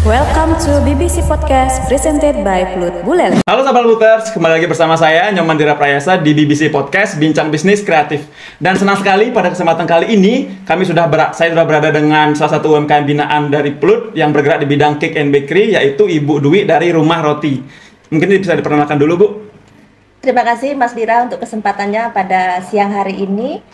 Welcome to BBC Podcast presented by Plut Buleleng. Halo sahabat Luters, kembali lagi bersama saya Nyoman Dira Prayasa di BBC Podcast Bincang Bisnis Kreatif. Dan senang sekali pada kesempatan kali ini saya sudah berada dengan salah satu UMKM binaan dari Plut yang bergerak di bidang cake and bakery, yaitu Ibu Dwi dari Rumah Roti. Mungkin bisa diperkenalkan dulu, Bu. Terima kasih Mas Dira untuk kesempatannya pada siang hari ini.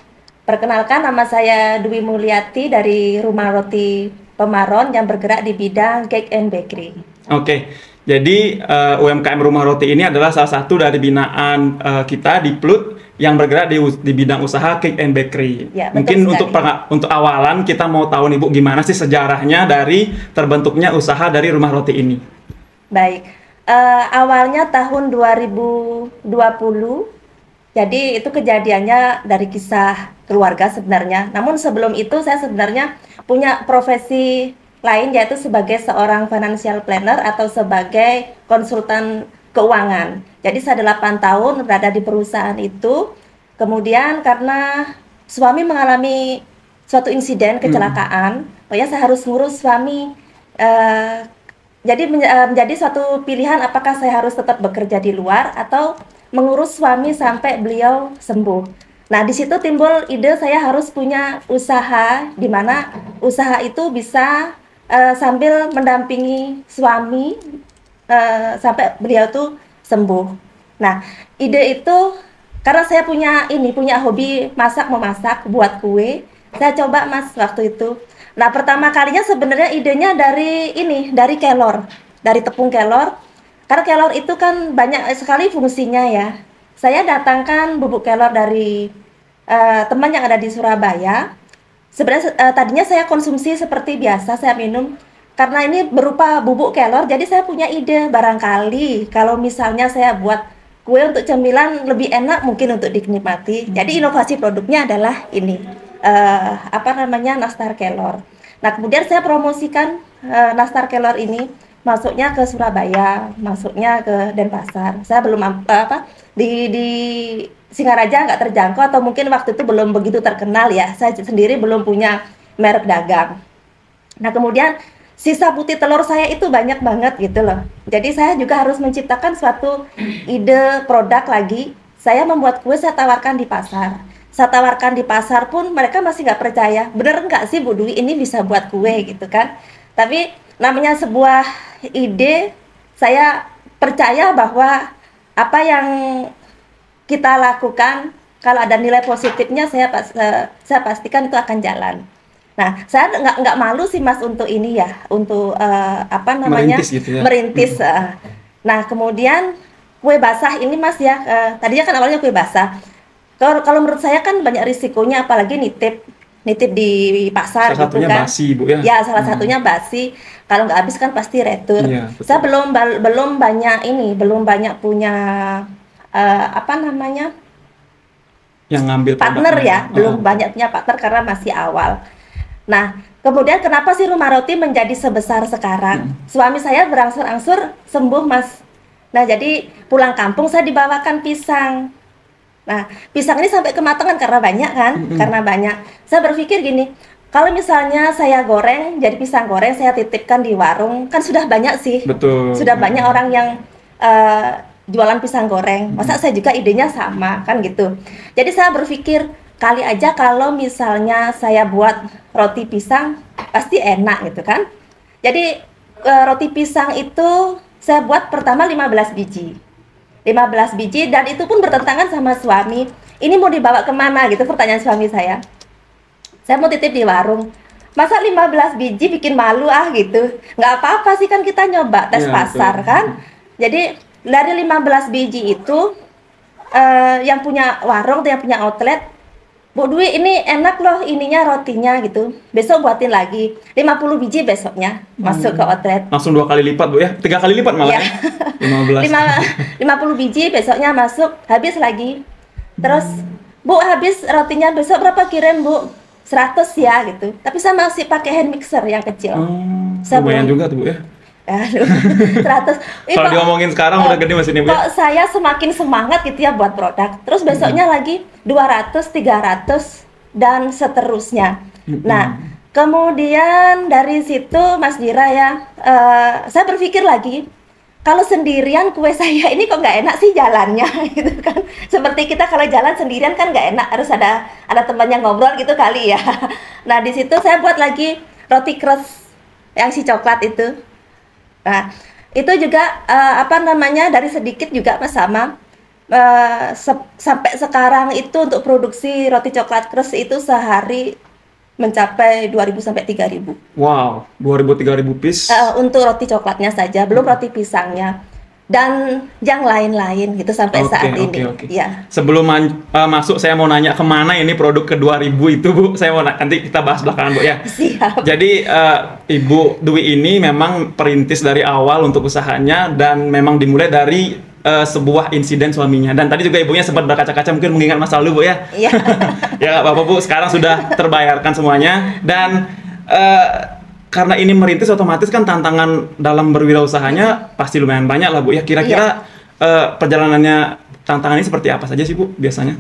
Perkenalkan, nama saya Dwi Mulyati dari Rumah Roti Pemaron yang bergerak di bidang cake and bakery. Oke, jadi UMKM Rumah Roti ini adalah salah satu dari binaan kita di Plut yang bergerak di bidang usaha cake and bakery. Ya, mungkin untuk awalan kita mau tahu nih Bu, gimana sih sejarahnya dari terbentuknya usaha dari Rumah Roti ini? Baik, awalnya tahun 2020. Jadi itu kejadiannya dari kisah keluarga sebenarnya. Namun sebelum itu saya sebenarnya punya profesi lain, yaitu sebagai seorang financial planner atau sebagai konsultan keuangan. Jadi saya 8 tahun berada di perusahaan itu. Kemudian karena suami mengalami suatu insiden kecelakaan, saya harus ngurus suami. Jadi menjadi suatu pilihan apakah saya harus tetap bekerja di luar atau mengurus suami sampai beliau sembuh. Nah, di situ timbul ide saya harus punya usaha, di mana usaha itu bisa sambil mendampingi suami sampai beliau tuh sembuh. Nah, ide itu karena saya punya hobi memasak, buat kue. Saya coba Mas waktu itu. Nah, pertama kalinya sebenarnya idenya dari kelor, dari tepung kelor. Karena kelor itu kan banyak sekali fungsinya ya. Saya datangkan bubuk kelor dari teman yang ada di Surabaya. Sebenarnya tadinya saya konsumsi seperti biasa, saya minum. Karena ini berupa bubuk kelor, jadi saya punya ide barangkali kalau misalnya saya buat kue untuk cemilan lebih enak mungkin untuk dinikmati. Jadi inovasi produknya adalah ini, nastar kelor. Nah, kemudian saya promosikan nastar kelor ini. Masuknya ke Surabaya, masuknya ke Denpasar. Saya belum di Singaraja nggak terjangkau atau mungkin waktu itu belum begitu terkenal ya. Saya sendiri belum punya merek dagang. Nah, kemudian sisa putih telur saya itu banyak banget gitu loh. Jadi saya juga harus menciptakan suatu ide produk lagi. Saya membuat kue, saya tawarkan di pasar. Saya tawarkan di pasar pun mereka masih nggak percaya. Bener nggak sih Bu Dwi ini bisa buat kue gitu kan? Tapi namanya sebuah ide, saya percaya bahwa apa yang kita lakukan kalau ada nilai positifnya saya pastikan itu akan jalan. Nah, saya nggak malu sih Mas untuk ini ya, untuk merintis gitu ya. Merintis. Nah, kemudian kue basah ini Mas ya, tadinya kan awalnya kue basah. Kalau menurut saya kan banyak risikonya, apalagi nitip di pasar salah gitu kan. Basi, Bu, ya. Ya, salah satunya basi. Kalau nggak habis kan pasti retur. Iya, saya belum banyak punya yang ngambil partner ya, belum banyak punya partner karena masih awal. Nah, kemudian kenapa sih Rumah Roti menjadi sebesar sekarang? Suami saya berangsur-angsur sembuh Mas. Nah, jadi pulang kampung saya dibawakan pisang. Nah, pisang ini sampai kematangan karena banyak kan? Karena banyak. Saya berpikir gini, kalau misalnya saya goreng, jadi pisang goreng saya titipkan di warung, kan sudah banyak sih. Betul. Sudah banyak orang yang jualan pisang goreng. Masa saya juga idenya sama, kan gitu. Jadi saya berpikir, kali aja kalau misalnya saya buat roti pisang, pasti enak gitu kan. Jadi roti pisang itu saya buat pertama 15 biji. 15 biji dan itu pun bertentangan sama suami. Ini mau dibawa kemana gitu pertanyaan suami saya. Saya mau titip di warung. Masa 15 biji bikin malu gitu. Nggak apa-apa sih kan kita nyoba tes pasar kan. Jadi dari 15 biji itu yang punya warung, yang punya outlet, Bu Dwi ini enak loh ininya rotinya gitu. Besok buatin lagi 50 biji besoknya masuk ke outlet. Langsung 2 kali lipat Bu ya? 3 kali lipat malah ya? 15. 50 biji besoknya masuk, habis lagi. Terus Bu habis rotinya besok berapa kirim Bu? 100 ya gitu. Tapi saya masih pakai hand mixer yang kecil. Lumayan juga tuh Bu ya? 100. Kalau diomongin sekarang udah gede mesinnya Bu. Kok saya semakin semangat gitu ya buat produk. Terus besoknya lagi 200, 300 dan seterusnya. Nah, Kemudian dari situ Mas Dira ya, saya berpikir lagi, kalau sendirian kue saya ini kok nggak enak sih jalannya gitu kan. Seperti kita kalau jalan sendirian kan nggak enak, harus ada teman yang ngobrol gitu kali ya. Nah di situ saya buat lagi roti crust yang si coklat itu. Nah itu juga apa namanya, dari sedikit juga Mas sama. Sampai sekarang itu untuk produksi roti coklat crust itu sehari mencapai 2.000 sampai 3.000. Wow, 2.000 3.000 piece. Untuk roti coklatnya saja, belum roti pisangnya dan yang lain-lain gitu sampai saat ini. Ya. Sebelum masuk, saya mau nanya kemana ini produk ke 2.000 itu, Bu. Saya mau nanti kita bahas belakangan, Bu ya. Siap. Jadi Ibu Dwi ini memang perintis dari awal untuk usahanya dan memang dimulai dari sebuah insiden suaminya. Dan tadi juga ibunya sempat berkaca-kaca mungkin mengingat masa lalu, Bu ya. Iya. Ya nggak apa-apa, Bu. Sekarang sudah terbayarkan semuanya. Dan karena ini merintis, otomatis kan tantangan dalam berwirausahanya pasti lumayan banyak lah, Bu ya. Kira-kira perjalanannya, tantangannya seperti apa saja sih, Bu, biasanya?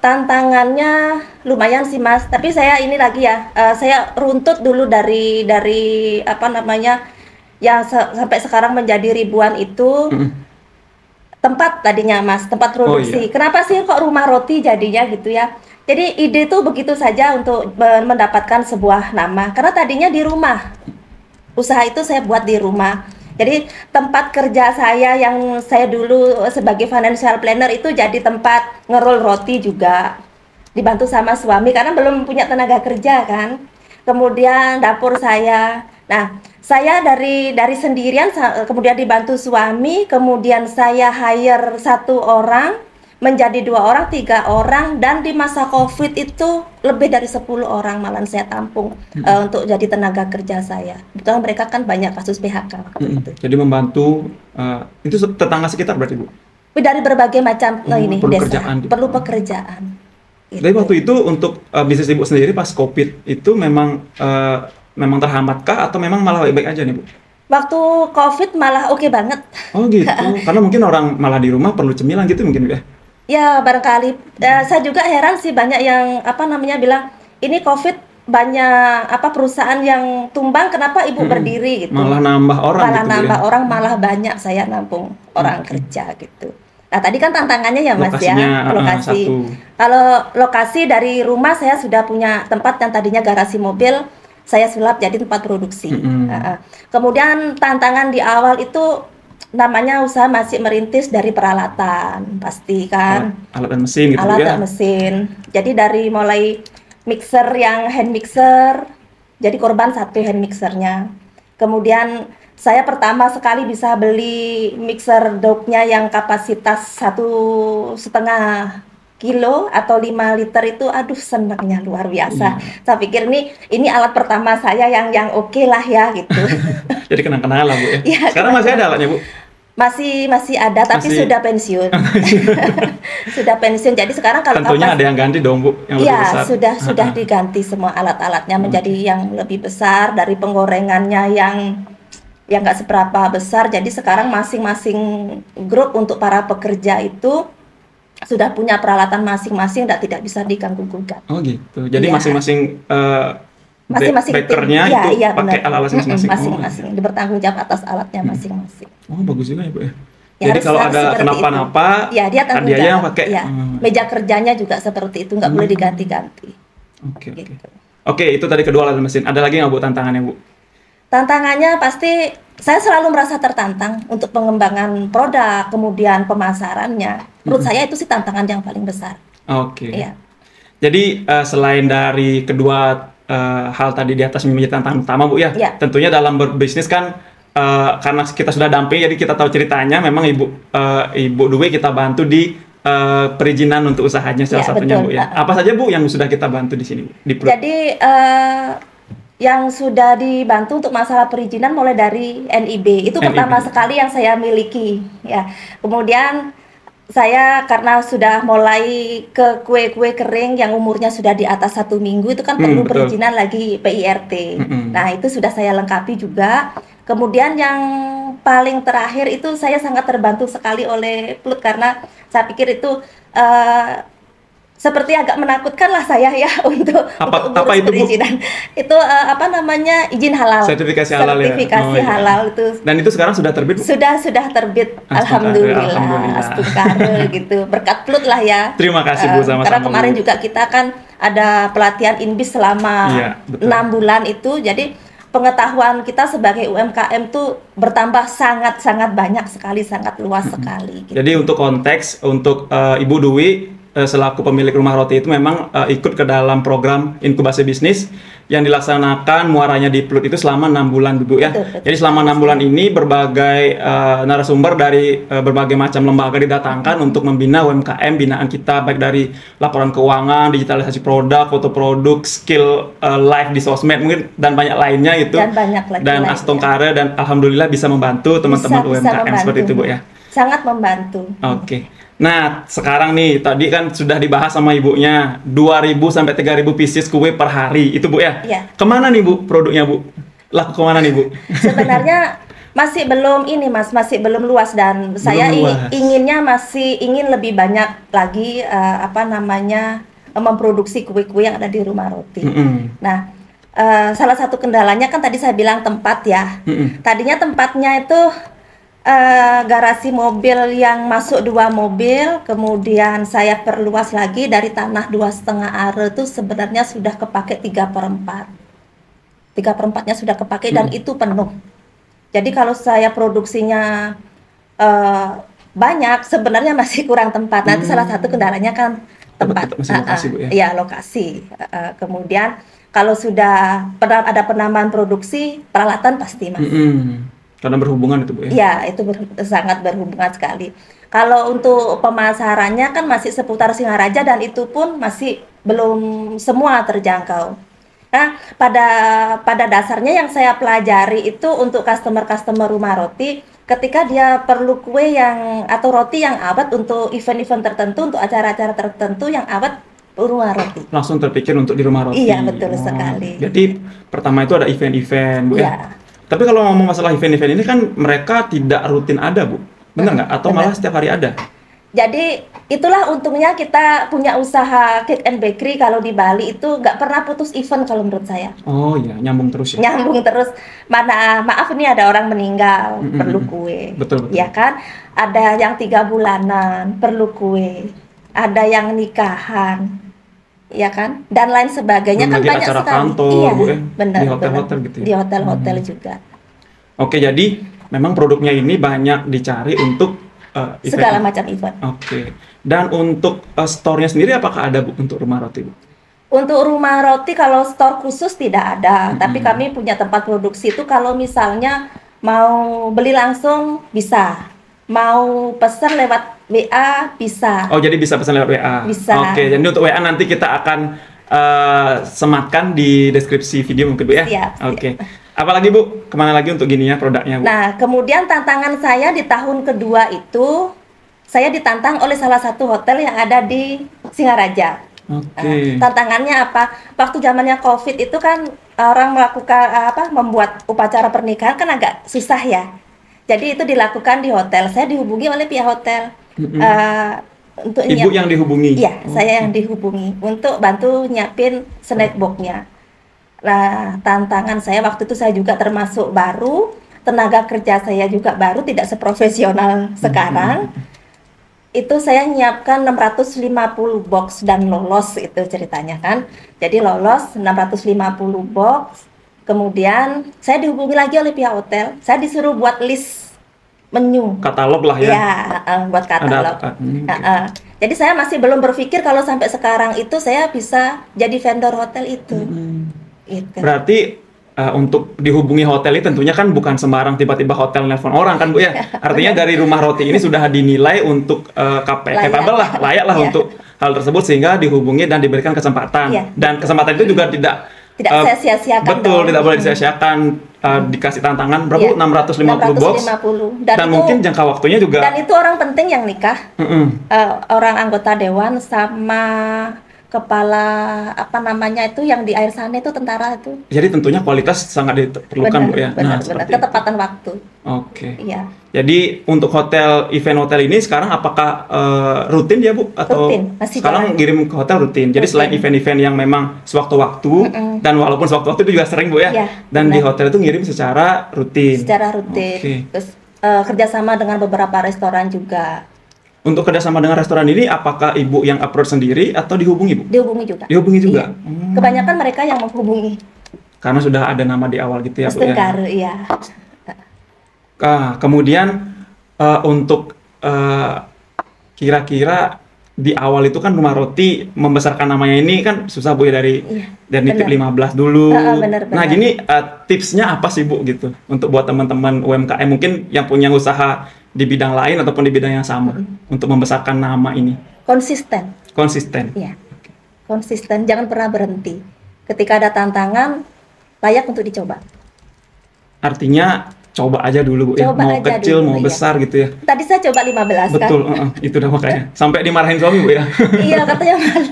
Tantangannya lumayan sih Mas, tapi saya ini lagi ya, saya runtut dulu dari apa namanya, yang sampai sekarang menjadi ribuan itu. Tempat tadinya Mas, tempat produksi. Kenapa sih kok rumah roti jadinya gitu ya? Jadi ide itu begitu saja untuk mendapatkan sebuah nama, karena tadinya di rumah, usaha itu saya buat di rumah. Jadi tempat kerja saya yang saya dulu sebagai financial planner itu jadi tempat ngerol roti juga, dibantu sama suami karena belum punya tenaga kerja kan. Kemudian dapur saya, nah saya dari sendirian, kemudian dibantu suami, kemudian saya hire 1 orang menjadi 2 orang, 3 orang, dan di masa COVID itu lebih dari 10 orang malah saya tampung untuk jadi tenaga kerja saya. Betul, mereka kan banyak kasus PHK. Gitu. Jadi membantu itu tetangga sekitar berarti, Bu? Dari berbagai macam ini desa, perlu gitu. pekerjaan. Gitu. Tapi waktu itu untuk bisnis Ibu sendiri pas COVID itu memang terhambatkah atau memang malah baik-baik aja nih, Bu? Waktu COVID malah oke banget. Oh gitu, karena mungkin orang malah di rumah perlu cemilan gitu mungkin ya? Ya barangkali, saya juga heran sih, banyak yang apa namanya bilang, ini COVID banyak perusahaan yang tumbang, kenapa ibu berdiri gitu. Malah nambah orang malah gitu nambah ya? orang, malah banyak saya nampung orang kerja gitu. Nah tadi kan tantangannya ya Mas lokasinya, ya, lokasi. Kalau lokasi dari rumah saya sudah punya tempat yang tadinya garasi mobil, saya sulap jadi tempat produksi. Kemudian tantangan di awal itu namanya usaha masih merintis dari peralatan, pasti kan. Alat dan mesin gitu alat ya? dan mesin. Jadi dari mulai mixer yang hand mixer, jadi korban 1 hand mixernya. Kemudian saya pertama sekali bisa beli mixer dough-nya yang kapasitas 1,5 kilo atau 5 liter itu, aduh senangnya luar biasa. Saya pikir ini alat pertama saya yang oke lah ya gitu. Jadi kenang-kenangan lah, Bu ya. Ya, sekarang masih ada alatnya, Bu? Masih ada, tapi sudah pensiun. Sudah pensiun. Jadi sekarang kalau tentunya ada yang ganti dong, Bu, yang lebih besar. Iya, sudah diganti semua alat-alatnya menjadi yang lebih besar, dari penggorengannya yang nggak seberapa besar. Jadi sekarang masing-masing grup untuk para pekerja itu sudah punya peralatan masing-masing dan tidak bisa diganggu-gugat. Oh gitu. Jadi masing-masing bakernya itu pakai alat-alat masing-masing. Masing-masing bertanggung jawab atas alatnya masing-masing. Oh bagus juga ya, Bu ya. Ya, jadi kalau ada kenapa-napa, dia tanggung jawab. Yang pakai. Ya. Meja kerjanya juga seperti itu, nggak boleh diganti-ganti. Oke. Oke, itu tadi kedua alat mesin. Ada lagi nggak, Bu, tantangannya, Bu? Tantangannya pasti saya selalu merasa tertantang untuk pengembangan produk, kemudian pemasarannya. Menurut saya itu sih tantangan yang paling besar. Oke. Iya. Jadi selain dari kedua hal tadi di atas menjadi tantangan utama, Bu ya. Tentunya dalam berbisnis kan karena kita sudah damping, jadi kita tahu ceritanya. Memang Ibu Dwi kita bantu di perizinan untuk usahanya salah satunya, betul, Bu ya. Apa saja, Bu, yang sudah kita bantu di sini? Jadi yang sudah dibantu untuk masalah perizinan mulai dari NIB itu pertama sekali yang saya miliki ya. Kemudian saya karena sudah mulai ke kue-kue kering yang umurnya sudah di atas 1 minggu itu kan perlu perizinan lagi PIRT. Nah itu sudah saya lengkapi juga. Kemudian yang paling terakhir itu saya sangat terbantu sekali oleh Plut, karena saya pikir itu seperti agak menakutkan lah saya ya untuk Apa urus itu, Bu? perizinan. Itu apa namanya, izin halal. Sertifikasi halal ya? Sertifikasi Oh, iya. halal itu Dan itu sekarang sudah terbit, Bu? sudah terbit. Alhamdulillah. Alhamdulillah. Astungkare gitu. Berkat Plut lah ya. Terima kasih, Bu, sama-sama, Karena kemarin Bu. juga kita kan ada pelatihan INBIS selama Iya, betul. 6 bulan itu. Jadi pengetahuan kita sebagai UMKM tuh bertambah sangat banyak sekali, sangat luas sekali gitu. Jadi untuk konteks, untuk Ibu Dwi selaku pemilik rumah roti itu memang ikut ke dalam program inkubasi bisnis yang dilaksanakan muaranya di Plut itu selama 6 bulan, Bu ya. Betul. Jadi selama 6 bulan ini berbagai narasumber dari berbagai macam lembaga didatangkan untuk membina UMKM binaan kita, baik dari laporan keuangan, digitalisasi produk, foto produk, skill live di sosmed mungkin dan banyak lainnya itu. Dan banyak lagi Dan lainnya. Astungkare dan alhamdulillah bisa membantu teman-teman Bisa UMKM membantu, seperti itu, Bu ya. Sangat membantu. Oke. Nah, sekarang nih, tadi kan sudah dibahas sama ibunya, 2.000 sampai 3.000 pieces kue per hari, itu Bu ya? Iya. Kemana nih Bu produknya, Bu? Laku kemana nih, Bu? Sebenarnya masih belum ini Mas, masih belum luas dan saya luas. inginnya masih ingin lebih banyak lagi memproduksi kue-kue yang ada di rumah roti. Nah, salah satu kendalanya kan tadi saya bilang tempat ya. Tadinya tempatnya itu garasi mobil yang masuk 2 mobil, kemudian saya perluas lagi dari tanah 2,5 are itu sebenarnya sudah kepake 3/4. 3/4-nya sudah kepake dan itu penuh. Jadi kalau saya produksinya banyak, sebenarnya masih kurang tempat. Nanti salah satu kendalanya kan tempat. Masih lokasi, Bu ya? Iya, lokasi. Kemudian kalau sudah ada penambahan produksi, peralatan pasti Mas. Karena berhubungan itu, Bu ya? Iya, itu sangat berhubungan sekali. Kalau untuk pemasarannya kan masih seputar Singaraja dan itu pun masih belum semua terjangkau. Nah, pada dasarnya yang saya pelajari itu untuk customer rumah roti, ketika dia perlu kue atau roti yang awet untuk event-event tertentu, untuk acara-acara tertentu yang awet rumah roti. Langsung terpikir untuk di rumah roti. Iya, betul sekali. Jadi pertama itu ada event-event, Bu ya? Iya. Tapi kalau ngomong masalah event-event ini kan mereka tidak rutin ada, Bu. Benar nggak? Atau malah setiap hari ada? Jadi itulah untungnya kita punya usaha cake and bakery kalau di Bali itu nggak pernah putus event kalau menurut saya. Oh iya, nyambung terus ya? Nyambung terus. Maaf ini ada orang meninggal, perlu kue. Betul. Ya kan? Ada yang 3 bulanan, perlu kue. Ada yang nikahan, ya kan? Dan lain sebagainya. Belum Kan lagi banyak acara sekali. kantor, Iya, Bu ya? benar. Di hotel-hotel gitu ya? Di hotel-hotel juga. Oke, jadi memang produknya ini banyak dicari untuk event. Segala macam event. Oke. Dan untuk store-nya sendiri apakah ada, Bu, untuk rumah roti, Bu? Untuk rumah roti kalau store khusus tidak ada, tapi kami punya tempat produksi itu kalau misalnya mau beli langsung bisa, mau pesan lewat WA bisa. Oh, jadi bisa pesan lewat WA? Bisa. Oke, jadi untuk WA nanti kita akan sematkan di deskripsi video mungkin, Bu ya? Siap. Oke. Apalagi, Bu? Kemana lagi untuk gininya produknya, Bu? Nah, kemudian tantangan saya di tahun kedua itu, saya ditantang oleh salah satu hotel yang ada di Singaraja. Oke. Tantangannya apa? Waktu zamannya COVID itu kan orang membuat upacara pernikahan kan agak susah ya. Jadi itu dilakukan di hotel. Saya dihubungi oleh pihak hotel untuk Ibu yang dihubungi? Iya, saya yang dihubungi untuk bantu nyiapin snack box-nya. Nah, tantangan saya waktu itu saya juga termasuk baru, tenaga kerja saya juga baru, tidak seprofesional sekarang. Itu saya nyiapkan 650 box dan lolos itu ceritanya kan. Jadi lolos 650 box. Kemudian saya dihubungi lagi oleh pihak hotel. Saya disuruh buat list menu. Katalog lah ya? Ya, buat katalog. Jadi saya masih belum berpikir kalau sampai sekarang itu saya bisa jadi vendor hotel itu. Gitu. Berarti untuk dihubungi hotel ini tentunya kan bukan sembarang tiba-tiba hotel nelpon orang kan, Bu ya? Artinya dari rumah roti ini sudah dinilai untuk capable lah, layak lah untuk hal tersebut sehingga dihubungi dan diberikan kesempatan. Dan kesempatan itu juga tidak saya sia-siakan. Betul, tidak boleh disia-siakan. Dikasih tantangan berapa? 650 box. Dan mungkin jangka waktunya juga. Dan itu orang penting yang nikah. Orang anggota dewan sama kepala apa namanya itu yang di air sana itu tentara itu. Jadi tentunya kualitas sangat diperlukan, Bu ya. Benar, seperti ketepatan waktu. Oke. Iya. Jadi untuk event hotel ini sekarang apakah rutin ya, Bu? Atau Rutin, masih sekarang jalan. kirim ke hotel rutin. Jadi selain event-event yang memang sewaktu-waktu dan walaupun sewaktu-waktu itu juga sering, Bu ya. Iya, Dan di benar. hotel itu ngirim secara rutin. Secara rutin. Oke. Terus kerjasama dengan beberapa restoran juga. Untuk kerjasama dengan restoran ini, apakah Ibu yang approach sendiri atau dihubungi, Bu? Dihubungi juga. Dihubungi juga? Iya. Kebanyakan mereka yang menghubungi. Karena sudah ada nama di awal gitu ya, Bu ya? Mustengkar, iya. Kemudian untuk kira-kira di awal itu kan Rumah Roti membesarkan namanya ini kan susah, Bu ya, dari nitip benar. 15 dulu. Benar. Nah, gini tipsnya apa sih, Bu, gitu untuk buat teman-teman UMKM mungkin yang punya usaha di bidang lain ataupun di bidang yang sama untuk membesarkan nama ini? Konsisten. Konsisten. Iya. Konsisten, jangan pernah berhenti. Ketika ada tantangan, layak untuk dicoba. Artinya coba aja dulu, Bu ya. Coba Mau aja kecil, dulu, mau iya. besar gitu ya. Tadi saya coba 15 Betul, kan. itu udah makanya. Sampai dimarahin suami, Bu ya. Iya, katanya malu.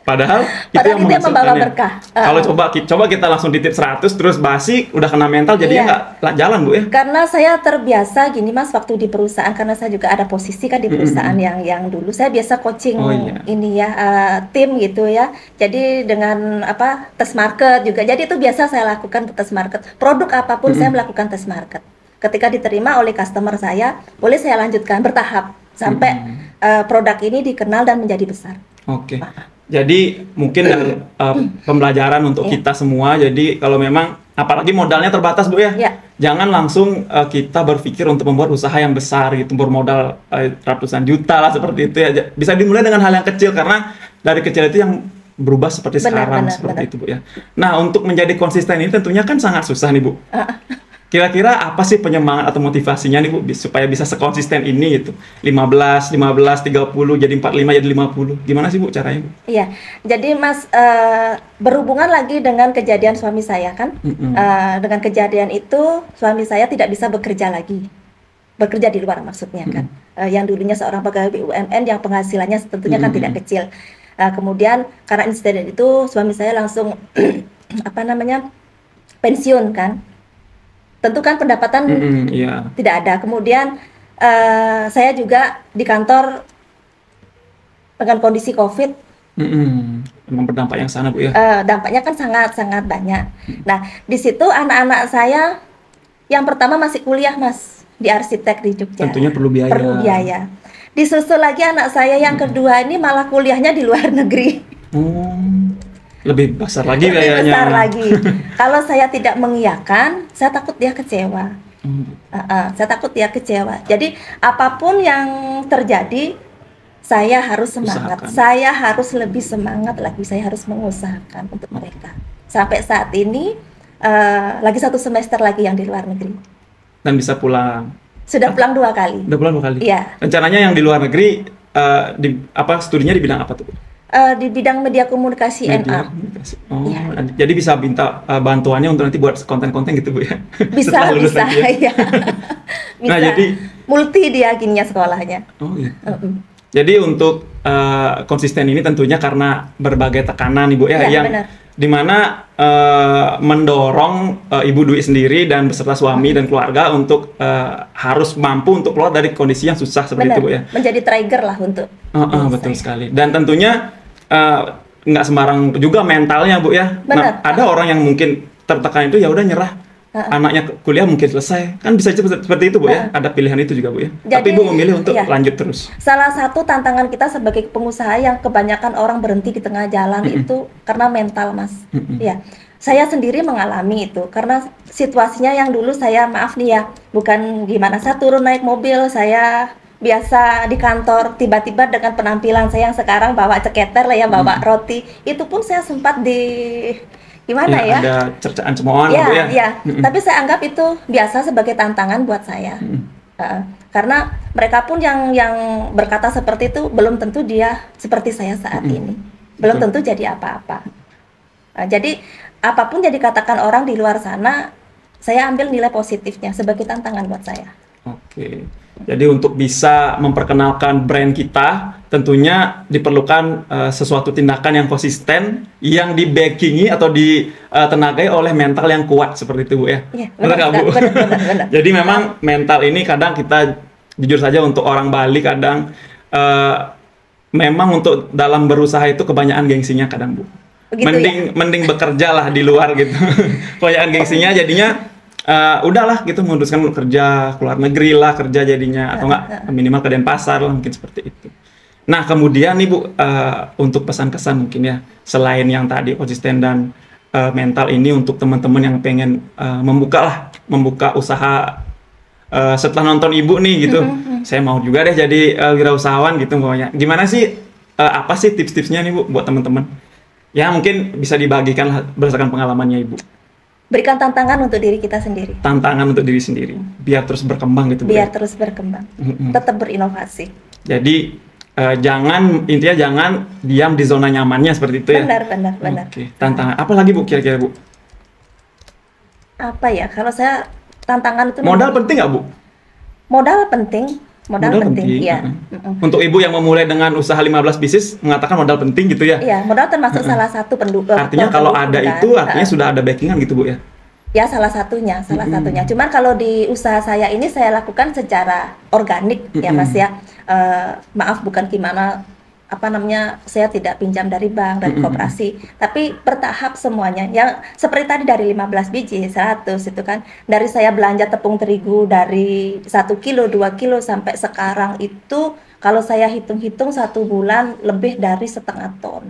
Padahal Padahal itu yang membawa menghasilkannya. berkah. Kalau coba kita langsung titip 100 terus basi udah kena mental jadinya nggak jalan, Bu ya. Karena saya terbiasa gini Mas, waktu di perusahaan, karena saya juga ada posisi kan di perusahaan yang dulu saya biasa coaching ini ya, tim gitu ya. Jadi dengan tes market juga. Jadi itu biasa saya lakukan tes market. Produk apapun saya melakukan tes market. Ketika diterima oleh customer saya, boleh saya lanjutkan bertahap sampai produk ini dikenal dan menjadi besar. Oke. Jadi mungkin pembelajaran untuk kita semua. Jadi kalau memang apalagi modalnya terbatas, Bu ya. Jangan langsung kita berpikir untuk membuat usaha yang besar gitu, bermodal ratusan juta lah seperti itu ya. Bisa dimulai dengan hal yang kecil karena dari kecil itu yang berubah seperti sekarang seperti itu, Bu ya. Nah, untuk menjadi konsisten ini tentunya kan sangat susah nih, Bu. Kira-kira apa sih penyemangat atau motivasinya nih, Bu, supaya bisa sekonsisten ini gitu? 15, 30, jadi 45, jadi 50. Gimana sih, Bu, caranya, Bu? Iya, jadi Mas, berhubungan lagi dengan kejadian suami saya kan. Dengan kejadian itu, suami saya tidak bisa bekerja lagi. Bekerja di luar maksudnya kan. Yang dulunya seorang pegawai BUMN yang penghasilannya tentunya kan tidak kecil. Kemudian karena insiden itu, suami saya langsung, pensiun kan. Tentu kan pendapatan tidak ada. Kemudian saya juga di kantor dengan kondisi COVID. Memang berdampak yang sana, Bu ya. Dampaknya kan sangat banyak. Nah, di situ anak-anak saya yang pertama masih kuliah, Mas, di arsitek di Jogja. Tentunya perlu biaya. Perlu biaya. Disusul lagi anak saya yang kedua ini malah kuliahnya di luar negeri. Lebih besar lagi Lebih kayaknya. besar lagi. Kalau saya tidak mengiyakan, saya takut dia kecewa. Saya takut dia kecewa. Jadi apapun yang terjadi, saya harus semangat. Saya harus lebih semangat lagi. Saya harus mengusahakan untuk mereka. Sampai saat ini lagi 1 semester lagi yang di luar negeri. Dan bisa pulang. Sudah pulang 2 kali. Udah pulang 2 kali. Iya. Rencananya yang di luar negeri studinya di bidang apa tuh? Di bidang media komunikasi NA. Jadi bisa minta bantuannya untuk nanti buat konten-konten gitu, Bu ya. Bisa ya. Bisa. Nah, jadi multi dia gininya sekolahnya. Oh iya. Jadi untuk konsisten ini tentunya karena berbagai tekanan, Ibu ya, yang dimana mendorong Ibu Dwi sendiri dan beserta suami dan keluarga untuk harus mampu untuk keluar dari kondisi yang susah seperti itu, Bu ya. Menjadi trigger lah untuk betul sekali. Dan tentunya nggak sembarang juga mentalnya, Bu ya. Nah, ada orang yang mungkin tertekan itu ya udah nyerah. Anaknya kuliah mungkin selesai. Kan bisa seperti itu, Bu ya. Ada pilihan itu juga, Bu ya. Jadi, tapi Ibu memilih untuk lanjut terus. Salah satu tantangan kita sebagai pengusaha yang kebanyakan orang berhenti di tengah jalan itu karena mental, Mas. Ya. Saya sendiri mengalami itu karena situasinya yang dulu saya maaf nih ya, bukan gimana, saya turun naik mobil, saya biasa di kantor, tiba-tiba dengan penampilan saya yang sekarang bawa ceketer lah ya, bawa roti, itu pun saya sempat gimana ya? Ada cercaan cemoohan, Bu ya. Iya. Tapi saya anggap itu biasa sebagai tantangan buat saya. Karena mereka pun yang berkata seperti itu belum tentu dia seperti saya saat ini. Belum tentu jadi apa-apa. Jadi apapun yang dikatakan orang di luar sana, saya ambil nilai positifnya sebagai tantangan buat saya. Oke. Jadi untuk bisa memperkenalkan brand kita tentunya diperlukan sesuatu tindakan yang konsisten, yang di-backingi atau ditenagai oleh mental yang kuat seperti itu Bu ya. Iya, Benar nggak, Bu? benar. Jadi memang mental ini kadang kita jujur saja untuk orang Bali kadang memang untuk dalam berusaha itu kebanyakan gengsinya kadang Bu. Begitu Mending bekerja lah di luar gitu. Kebanyakan gengsinya jadinya udahlah gitu memutuskan untuk kerja keluar negeri lah kerja jadinya atau enggak minimal ke Denpasar lah mungkin seperti itu. Nah kemudian nih Bu untuk pesan-kesan mungkin ya selain yang tadi konsisten dan mental ini untuk teman-teman yang pengen membuka usaha setelah nonton Ibu nih gitu. Saya mau juga deh jadi wirausahawan gitu pokoknya. Gimana sih apa sih tips-tipsnya nih Bu buat teman-teman? Ya mungkin bisa dibagikan lah berdasarkan pengalamannya Ibu. Berikan tantangan untuk diri kita sendiri. Tantangan untuk diri sendiri, biar terus berkembang gitu Bu. Biar terus berkembang, tetap berinovasi. Jadi intinya jangan diam di zona nyamannya seperti itu ya. Benar. Oke. Tantangan apa lagi Bu kira-kira Bu? Apa ya? Kalau saya tantangan itu Modal penting nggak Bu? Modal penting. Modal penting. Iya. Untuk Ibu yang memulai dengan usaha 15 bisnis mengatakan modal penting gitu ya. Iya, modal termasuk salah satu pendukung. Artinya kalau ada itu artinya sudah ada backingan gitu Bu ya. Ya salah satunya. Cuman kalau di usaha saya ini saya lakukan secara organik ya Mas ya. Maaf bukan gimana saya tidak pinjam dari bank, dari koperasi, tapi bertahap semuanya. Yang seperti tadi dari 15 biji, 100 itu kan. Dari saya belanja tepung terigu dari 1 kilo, 2 kilo sampai sekarang itu kalau saya hitung-hitung 1 bulan lebih dari 0,5 ton.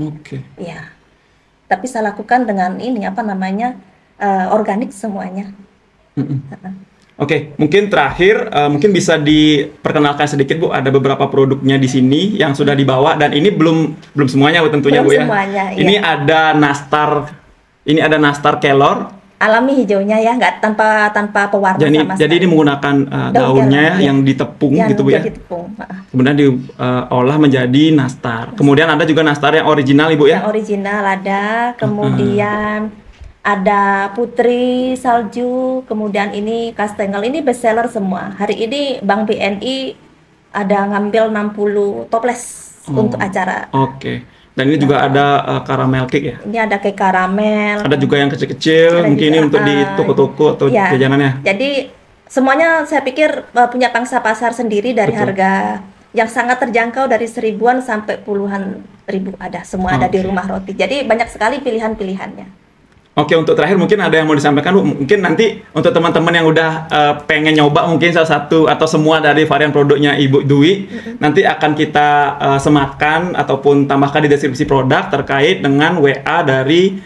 Oke. Ya. Tapi saya lakukan dengan ini organik semuanya. Oke, mungkin terakhir mungkin bisa diperkenalkan sedikit Bu, ada beberapa produknya di sini yang sudah dibawa dan ini belum semuanya Bu tentunya Bu ya. Semuanya, ini iya. ada nastar kelor. Alami hijaunya ya, nggak tanpa pewarna sama sekali. Jadi ini menggunakan daunnya yang ditepung gitu Bu ya. Ditepung. Kemudian diolah menjadi nastar. Kemudian ada juga nastar yang original Ibu ya. Yang original ada, kemudian ada putri salju, kemudian ini kastengel, ini best seller semua. Hari ini Bank BNI ada ngambil 60 toples untuk acara. Oke. Dan ini juga ada caramel cake ya? Ini ada cake karamel. Ada juga yang kecil-kecil, mungkin ini untuk di toko-toko atau jajanannya. Jadi semuanya saya pikir punya pangsa pasar sendiri dari harga yang sangat terjangkau dari 1000-an sampai puluhan ribu ada. Semua ada di Rumah Roti. Jadi banyak sekali pilihan-pilihannya. Oke, untuk terakhir mungkin ada yang mau disampaikan Bu. Mungkin nanti untuk teman-teman yang udah pengen nyoba mungkin salah satu atau semua dari varian produknya Ibu Dwi, nanti akan kita sematkan ataupun tambahkan di deskripsi produk terkait dengan WA dari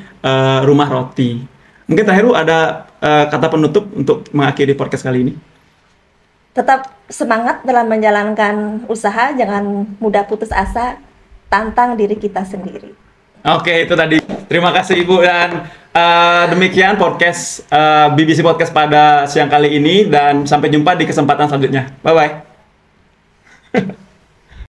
Rumah Roti. Mungkin terakhir Bu ada kata penutup untuk mengakhiri podcast kali ini. Tetap semangat dalam menjalankan usaha, jangan mudah putus asa, tantang diri kita sendiri. Oke, itu tadi. Terima kasih Ibu dan demikian podcast BBC Podcast pada siang kali ini dan sampai jumpa di kesempatan selanjutnya. Bye bye.